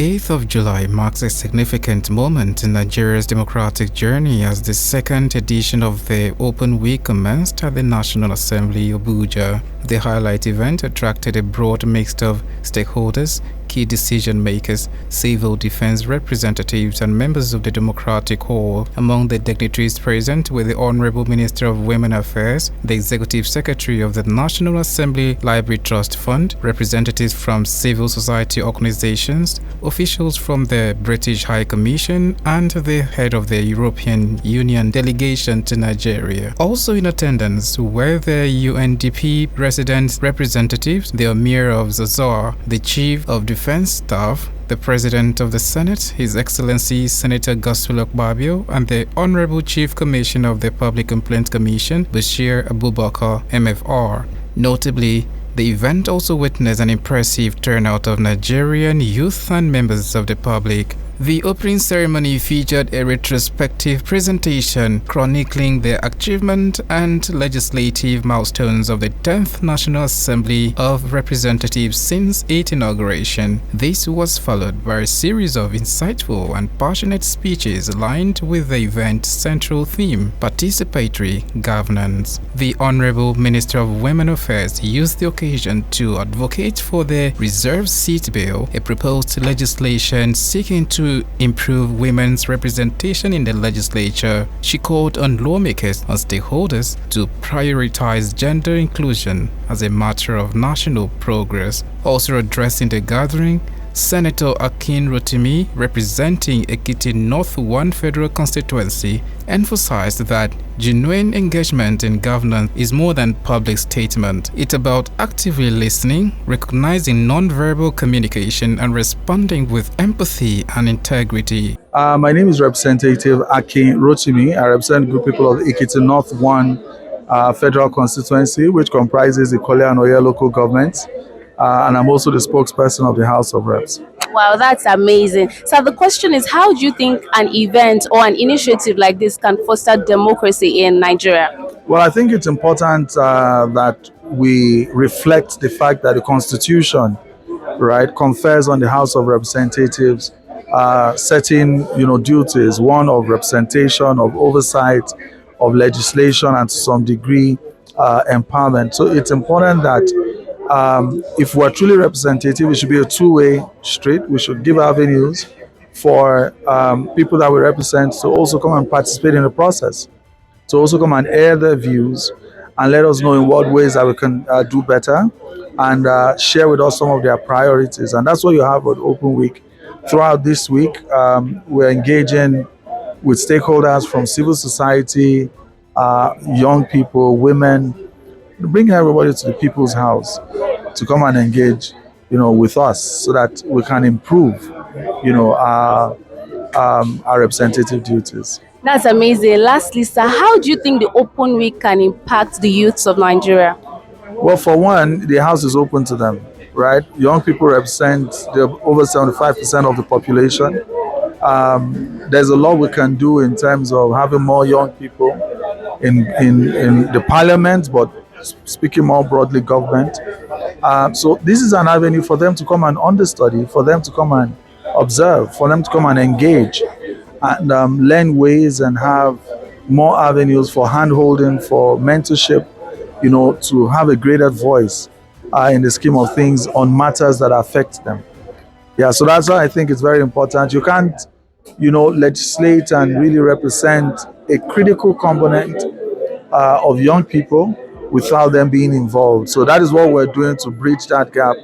8th of July marks a significant moment in Nigeria's democratic journey as the second edition of the Open Week commenced at the National Assembly, Abuja. The highlight event attracted a broad mix of stakeholders, key decision makers, civil defense representatives, and members of the Democratic Hall. Among the dignitaries present were the Honorable Minister of Women Affairs, the Executive Secretary of the National Assembly Library Trust Fund, representatives from civil society organizations, officials from the British High Commission, and the head of the European Union delegation to Nigeria. Also in attendance were the UNDP resident representatives, the Emir of Zazzau, the Chief of Defense Staff, the President of the Senate, His Excellency Senator Godswill Akpabio, and the Honorable Chief Commissioner of the Public Complaints Commission, Bashir Abubakar, MFR. Notably, the event also witnessed an impressive turnout of Nigerian youth and members of the public. The opening ceremony featured a retrospective presentation chronicling the achievement and legislative milestones of the 10th National Assembly of Representatives since its inauguration. This was followed by a series of insightful and passionate speeches aligned with the event's central theme, participatory governance. The Honorable Minister of Women Affairs used the occasion to advocate for the Reserved Seat Bill, a proposed legislation seeking to improve women's representation in the legislature. She called on lawmakers and stakeholders to prioritize gender inclusion as a matter of national progress. Also addressing the gathering, Senator Akin Rotimi, representing Ekiti North 1 Federal Constituency, emphasized that genuine engagement in governance is more than public statement. It's about actively listening, recognizing non-verbal communication, and responding with empathy and integrity. My name is Representative Akin Rotimi. I represent the good people of Ekiti North 1 Federal Constituency, which comprises the Ikole and Oye local governments. And I'm also the spokesperson of the House of Reps. Wow, that's amazing. So the question is, how do you think an event or an initiative like this can foster democracy in Nigeria? Well, I think it's important that we reflect the fact that the Constitution, right, confers on the House of Representatives certain, duties, one of representation, of oversight, of legislation, and to some degree empowerment. So it's important that if we're truly representative, it should be a two-way street. We should give avenues for people that we represent to also come and participate in the process, to also come and air their views and let us know in what ways that we can do better and share with us some of their priorities. And that's what you have with Open Week. Throughout this week, we're engaging with stakeholders from civil society, young people, women, bringing everybody to the People's House to come and engage, with us so that we can improve, our representative duties. That's amazing. Lastly, sir, how do you think the Open Week can impact the youths of Nigeria? Well, for one, the House is open to them, right? Young people represent over 75% of the population. There's a lot we can do in terms of having more young people in the parliament, but speaking more broadly, government. So this is an avenue for them to come and understudy, for them to come and observe, for them to come and engage and learn ways and have more avenues for hand-holding, for mentorship, to have a greater voice in the scheme of things on matters that affect them. Yeah, so that's why I think it's very important. You can't, legislate and really represent a critical component of young people without them being involved. So that is what we're doing to bridge that gap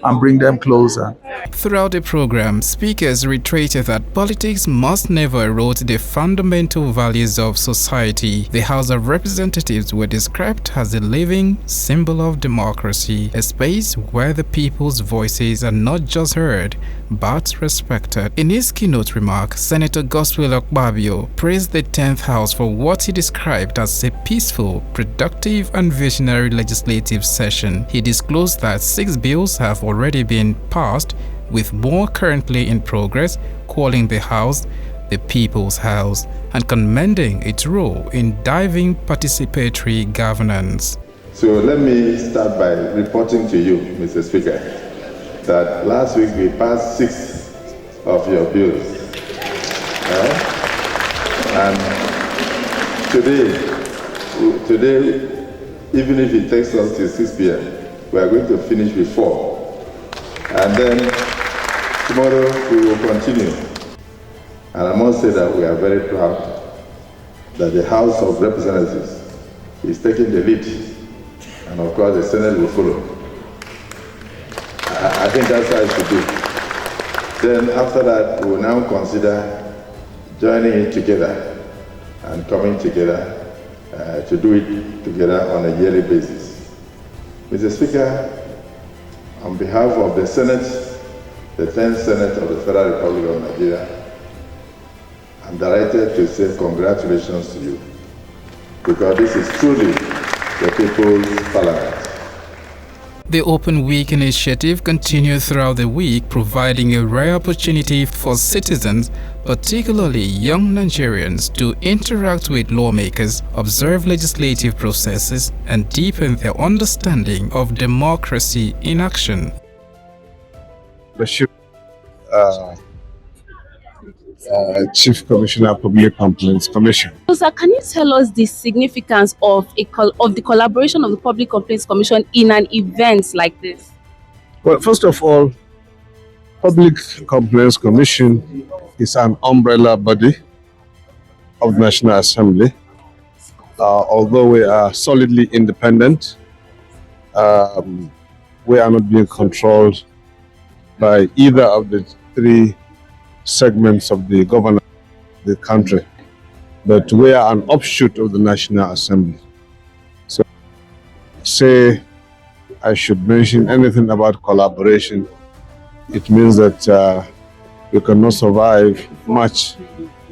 and bring them closer. Throughout the program, speakers reiterated that politics must never erode the fundamental values of society. The House of Representatives were described as a living symbol of democracy, a space where the people's voices are not just heard, but respected. In his keynote remark, Senator Godswill Akpabio praised the 10th House for what he described as a peaceful, productive, and visionary legislative session. He disclosed that 6 bills have already been passed, with more currently in progress, calling the House the People's House and commending its role in driving participatory governance. So let me start by reporting to you, Mr. Speaker, that last week we passed 6 of your bills. And today, even if it takes us till 6 p.m., we are going to finish before. And then tomorrow we will continue. And I must say that we are very proud that the House of Representatives is taking the lead. And of course the Senate will follow. I think that's how it should be. Then after that, we will now consider joining it together and coming together to do it together on a yearly basis. Mr. Speaker, on behalf of the Senate, the 10th Senate of the Federal Republic of Nigeria, I'm delighted to say congratulations to you, because this is truly the People's Parliament. The Open Week initiative continued throughout the week, providing a rare opportunity for citizens, particularly young Nigerians, to interact with lawmakers, observe legislative processes, and deepen their understanding of democracy in action. Chief Commissioner, Public Complaints Commission. So, sir, can you tell us the significance of the collaboration of the Public Complaints Commission in an event like this? Well, first of all, Public Complaints Commission is an umbrella body of the National Assembly. Although we are solidly independent, we are not being controlled by either of the three segments of the government of the country, but we are an offshoot of the National Assembly. So, say I should mention anything about collaboration, it means that we cannot survive much,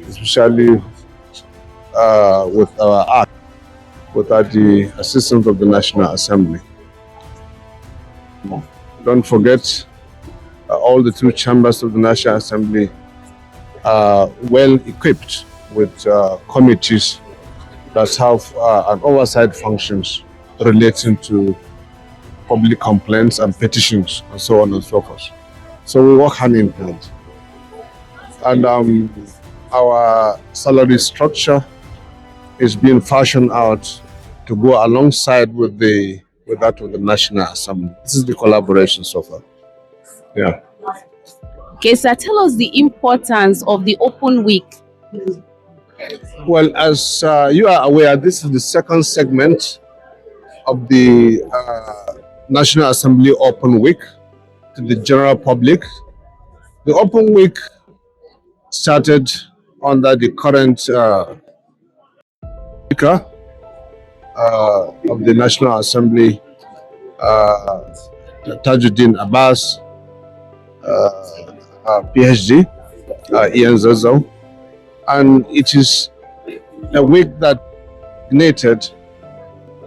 especially with our act, without the assistance of the National Assembly. Don't forget, all the two chambers of the National Assembly are well equipped with committees that have an oversight functions relating to public complaints and petitions and so on and so forth. So we work hand in hand. And our salary structure is being fashioned out to go alongside with that of the National Assembly. This is the collaboration so far. Yeah. Okay, sir, tell us the importance of the Open Week. Well, as you are aware, this is the second segment of the National Assembly Open Week to the general public. The Open Week started under the current Speaker of the National Assembly, Tajuddin Abbas, PhD, Ian Zozo, and it is a week that needed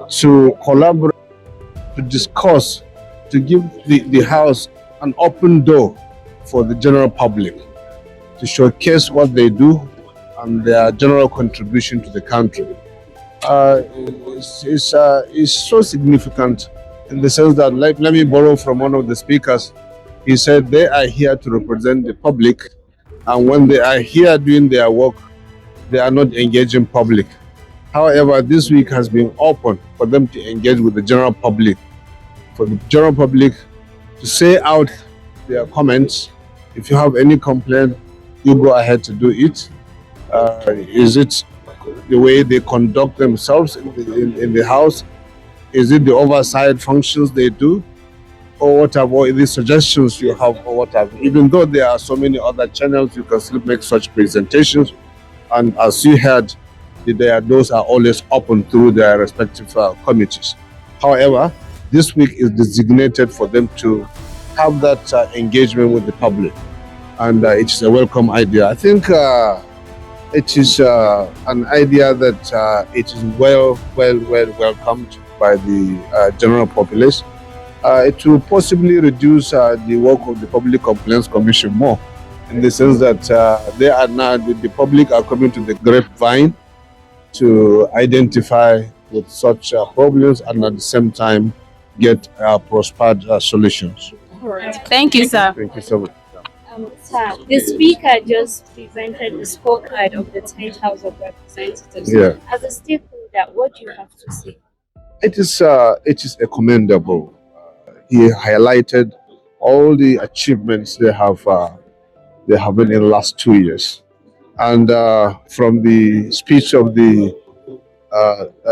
to collaborate, to discuss, to give the House an open door for the general public to showcase what they do and their general contribution to the country. It's so significant in the sense that, let me borrow from one of the speakers. He said they are here to represent the public, and when they are here doing their work, they are not engaging public. However, this week has been open for them to engage with the general public, for the general public to say out their comments. If you have any complaint, you go ahead to do it. Is it the way they conduct themselves in the House? Is it the oversight functions they do? Or whatever, or the suggestions you have, or whatever. Even though there are so many other channels, you can still make such presentations. And as you heard, those are always open through their respective committees. However, this week is designated for them to have that engagement with the public. And it is a welcome idea. I think it is an idea that it is well welcomed by the general population. It will possibly reduce the work of the Public Complaints Commission more, in the sense that they are now, the public are coming to the grapevine to identify with such problems and at the same time get prospered solutions. Thank you, sir. Thank you so much. Sir, the speaker just presented the scorecard of the 10th House of Representatives. Yeah. As a stakeholder, what do you have to say? It is a commendable. He highlighted all the achievements they have been in the last 2 years, and from the speech of the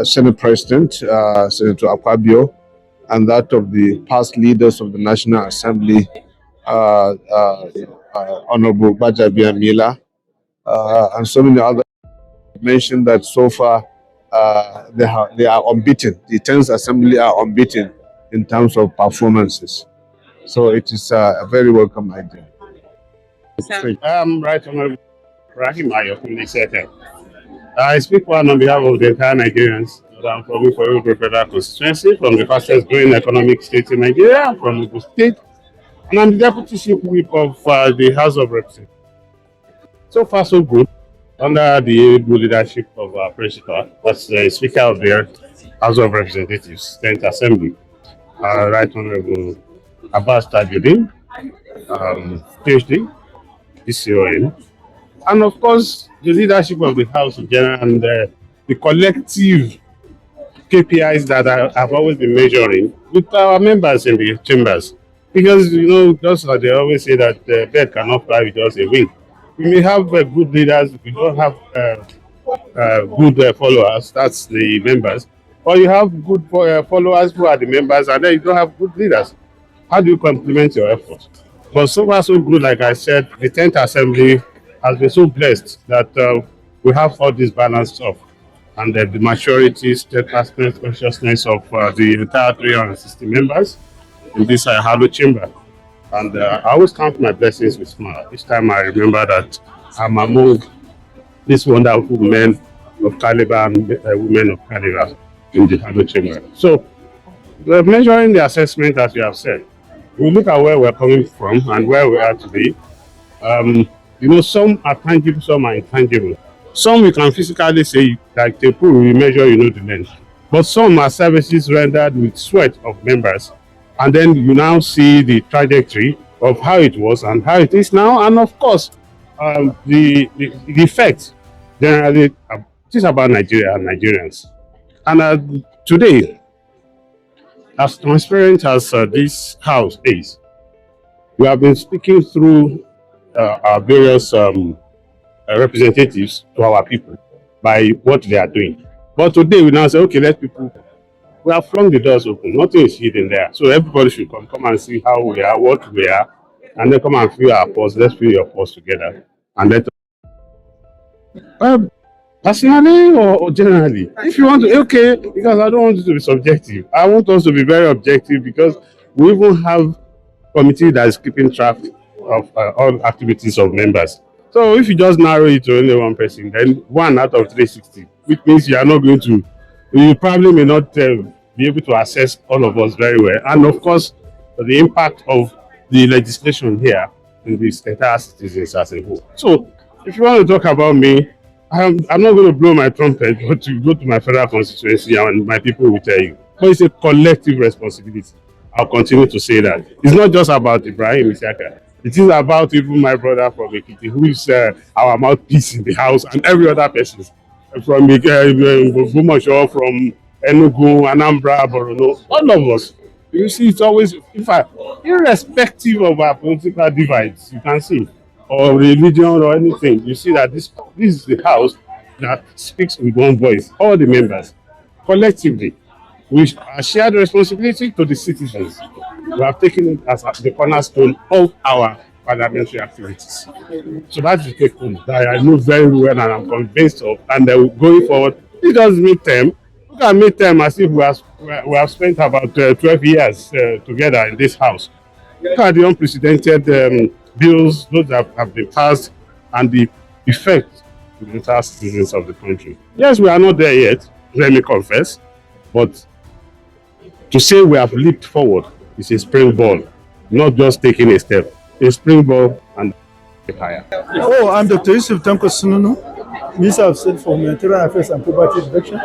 Senate President, Senator Akpabio, and that of the past leaders of the National Assembly, Honorable Bajabiamila Mila, and so many others, mentioned that so far they are unbeaten. The 10th Assembly are unbeaten in terms of performances. So it is a very welcome idea. Right Honorable Rahim Ayo from the Secretary. I speak one on behalf of the entire Nigerians. I'm from Iforu Federal Constituency, from the fastest growing economic state in Nigeria, from Ogun State, and I'm the deputy chief whip of the House of Representatives. So far, so good. Under the able leadership of our principal, that's the Speaker of the House of Representatives, 10th Assembly, Right Honorable Abbas Tajuddin, PhD, PCON, and of course, the leadership of the House in general and the collective KPIs that have always been measuring with our members in the chambers. Because, just like they always say that the bird cannot fly with just a wing. We may have good leaders, we don't have good followers, that's the members. Or you have good followers who are the members, and then you don't have good leaders. How do you complement your efforts? But so far, so good, like I said, the 10th Assembly has been so blessed that we have all this balance of and the maturity, steadfastness, consciousness of the entire 360 members in this Halo chamber. And I always count my blessings with smile. Each time I remember that I'm among these wonderful men of caliber and women of caliber in the Halo chamber. So, measuring the assessment, as you have said, we look at where we're coming from and where we are today. Some are tangible, some are intangible. Some we can physically say, like the pool we measure, the length. But some are services rendered with sweat of members. And then you now see the trajectory of how it was and how it is now. And of course, the effect generally it is about Nigeria and Nigerians. And today, as transparent as this house is, we have been speaking through our various representatives to our people by what they are doing. But today we now say, okay, we have flung the doors open. Nothing is hidden there. So everybody should come and see how we are, what we are, and then come and feel our pulse. Let's feel your pulse together. And let personally or generally, if you want to, okay, because I don't want it to be subjective. I want us to be very objective because we even have committee that is keeping track of all activities of members. So if you just narrow it to only one person, then 1 out of 360, which means you probably may not be able to assess all of us very well. And of course, the impact of the legislation here in the entire citizens as a whole. So if you want to talk about me, I'm not going to blow my trumpet, but to go to my federal constituency and my people will tell you. But it's a collective responsibility. I'll continue to say that. It's not just about Ibrahim Isiaka. It is about even my brother from Ekiti, who is our mouthpiece in the house, and every other person from Bumosho, from Enugu, Anambra, Borno, all of us. You see, it's always, in fact, irrespective of our political divides, you can see, or religion or anything, you see that this is the house that speaks with one voice, all the members, collectively. We share the responsibility to the citizens. We have taken it as the cornerstone of our parliamentary activities. So that's the take home that I know very well and I'm convinced of. And going forward, it does midterm. Look at midterm as if we have spent about 12 years together in this house. Look at the unprecedented bills, those that have been passed, and the effect to the entire citizens of the country. Yes, we are not there yet, let me confess, but to say we have leaped forward is a springboard, not just taking a step. A springboard and higher. Oh, I'm Dr. Yusuf Tanko Sununu, Minister of State for Humanitarian Affairs and Poverty Reduction.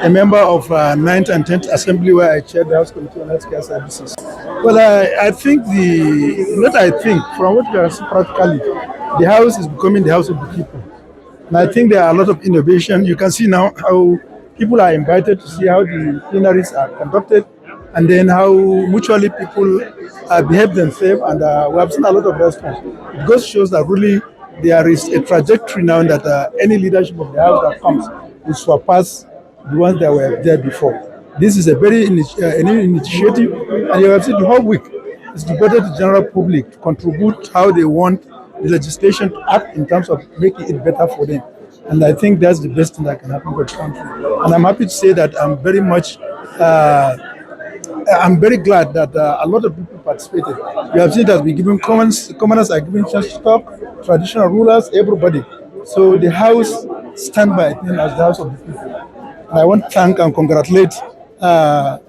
a member of 9th and 10th Assembly where I chaired the House Committee on Healthcare Services. Well, I think from what we are seeing practically, the House is becoming the House of the people. And I think there are a lot of innovation. You can see now how people are invited to see how the plenaries are conducted and then how mutually people behave themselves. And we have seen a lot of response. It goes shows that really there is a trajectory now that any leadership of the House that comes will surpass the ones that were there before. This is a very a new initiative, and you have seen the whole week. It's devoted to the general public to contribute how they want the legislation to act in terms of making it better for them. And I think that's the best thing that can happen for the country. And I'm happy to say that I'm very glad that a lot of people participated. You have seen that we given commoners are given chance to talk, traditional rulers, everybody. So the House stand by it as the House of the people. And I want to thank and congratulate the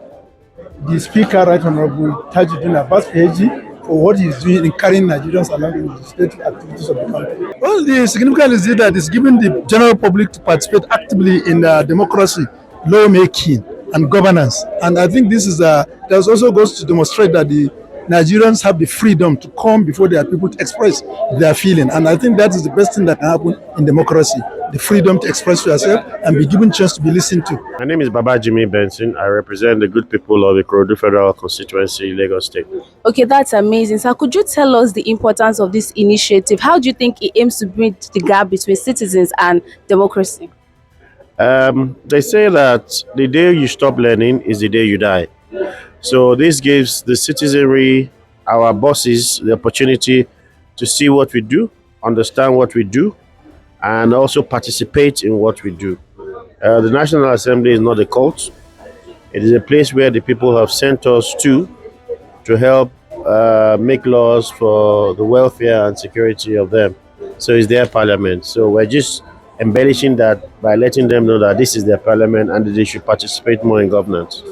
Speaker, Right Honorable Tajuddin Abbas Peji, for what he's doing in carrying Nigerians along in the legislative activities of the country. Well, the significance is that it's giving the general public to participate actively in democracy, lawmaking, and governance. And I think this is that also goes to demonstrate that the Nigerians have the freedom to come before their people to express their feeling. And I think that is the best thing that can happen in democracy, the freedom to express yourself and be given chance to be listened to. My name is Baba Jimmy Benson. I represent the good people of the Ikorodu Federal Constituency, Lagos State. Okay, that's amazing. So could you tell us the importance of this initiative? How do you think it aims to bridge the gap between citizens and democracy? They say that the day you stop learning is the day you die. So this gives the citizenry, our bosses, the opportunity to see what we do, understand what we do, and also participate in what we do. The National Assembly is not a cult. It is a place where the people have sent us to help make laws for the welfare and security of them. So it's their parliament. So we're just embellishing that by letting them know that this is their parliament and that they should participate more in governance.